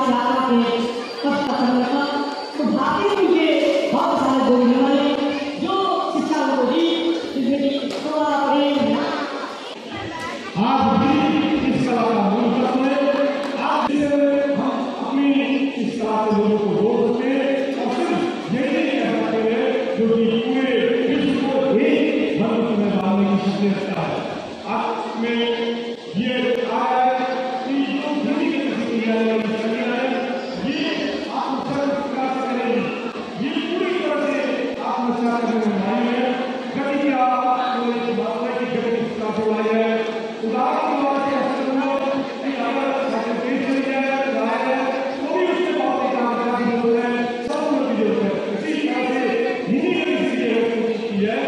चलाना के कष्ट करने का तो भारतीय मुझे बहुत सारे गुरु मिले जो शिक्षा को दी जिसमें थोड़ा प्रेम आज भी इस कला का मूल तत्व है। आज हम अपनी इस कला के लोगों को जोड़ सकते हैं और सिर्फ यही नहीं कह सकते हैं जो कि पूरे विश्व को एक बंधन में डालने की शक्ति रखता है। आज में ये आया है कि जो धरती के किसी की ये आत्मविश्वास विकास करेगी। ये पूरी तरह से आत्मविश्वास करने में आई है। गति की बात की गति विकास हो रही है। उदाहरण के बाद कि अगर देश चल गया है तो भी उसके बहुत काम करने की जरूरत है, सब लोग की जरूरत है। इसी तरह से हिंदी की है